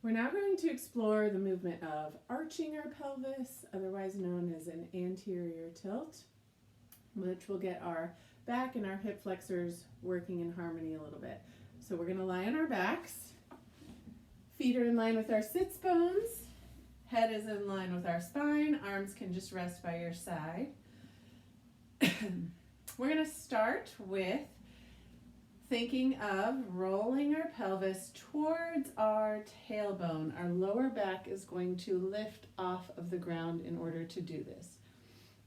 We're now going to explore the movement of arching our pelvis, otherwise known as an anterior tilt, which will get our back and our hip flexors working in harmony a little bit. So we're going to lie on our backs. Feet are in line with our sits bones. Head is in line with our spine. Arms can just rest by your side. We're going to start with thinking of rolling our pelvis towards our tailbone. Our lower back is going to lift off of the ground in order to do this.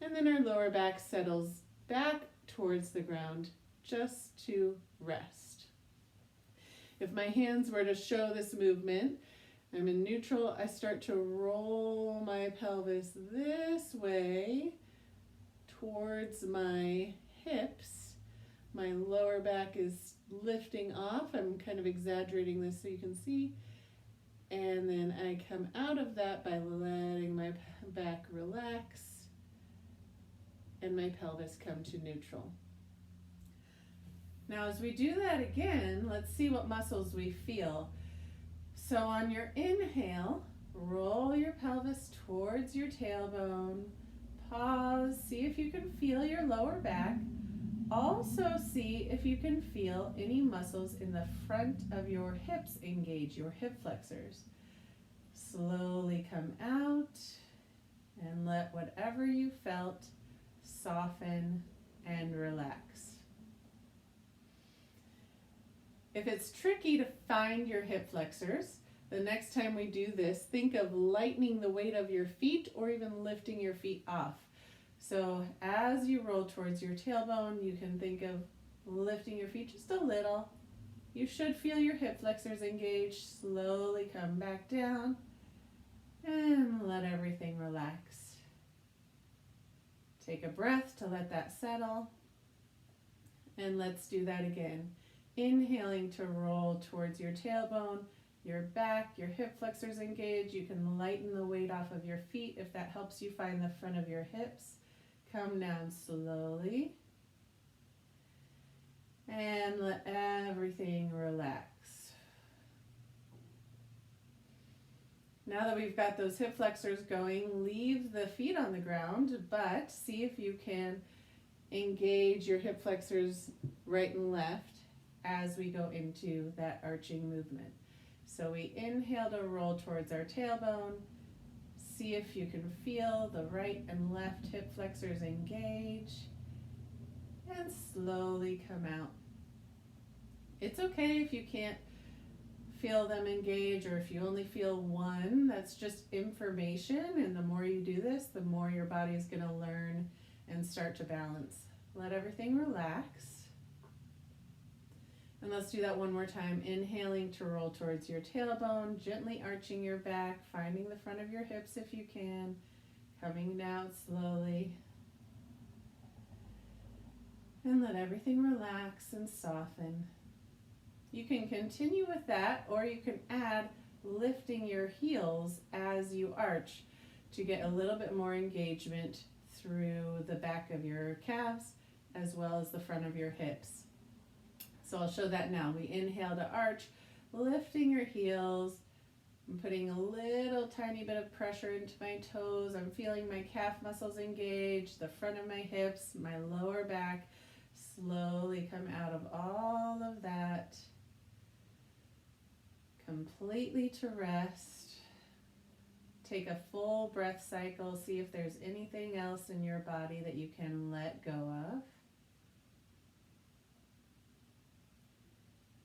And then our lower back settles back towards the ground just to rest. If my hands were to show this movement, I'm in neutral. I start to roll my pelvis this way towards my hips. My lower back is lifting off. I'm kind of exaggerating this so you can see. And then I come out of that by letting my back relax and my pelvis come to neutral. Now as we do that again, let's see what muscles we feel. So on your inhale, roll your pelvis towards your tailbone. Pause, see if you can feel your lower back. Also see if you can feel any muscles in the front of your hips engage, your hip flexors. Slowly come out and let whatever you felt soften and relax. If it's tricky to find your hip flexors, the next time we do this, think of lightening the weight of your feet or even lifting your feet off. So as you roll towards your tailbone, you can think of lifting your feet just a little. You should feel your hip flexors engage. Slowly come back down and let everything relax. Take a breath to let that settle. And let's do that again. Inhaling to roll towards your tailbone, your back, your hip flexors engage. You can lighten the weight off of your feet if that helps you find the front of your hips. Come down slowly and let everything relax. Now that we've got those hip flexors going, leave the feet on the ground, but see if you can engage your hip flexors right and left as we go into that arching movement. So we inhale to roll towards our tailbone. See if you can feel the right and left hip flexors engage, and slowly come out. It's okay if you can't feel them engage, or if you only feel one. That's just information, and the more you do this, the more your body is going to learn and start to balance. Let everything relax. And let's do that one more time. Inhaling to roll towards your tailbone, gently arching your back, finding the front of your hips if you can, coming down slowly. And let everything relax and soften. You can continue with that, or you can add lifting your heels as you arch to get a little bit more engagement through the back of your calves as well as the front of your hips. So I'll show that now. We inhale to arch, lifting your heels. I'm putting a little tiny bit of pressure into my toes. I'm feeling my calf muscles engage, the front of my hips, my lower back. Slowly come out of all of that, completely to rest. Take a full breath cycle. See if there's anything else in your body that you can let go of.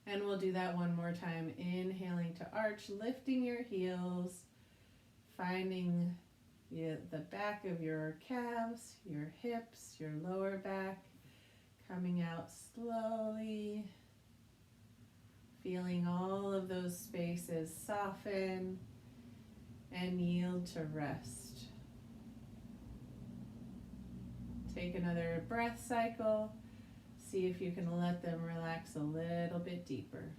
And we'll do that one more time. Inhaling to arch, lifting your heels, finding the back of your calves, your hips, your lower back, coming out slowly, feeling all of those spaces soften and yield to rest. Take another breath cycle. See if you can let them relax a little bit deeper.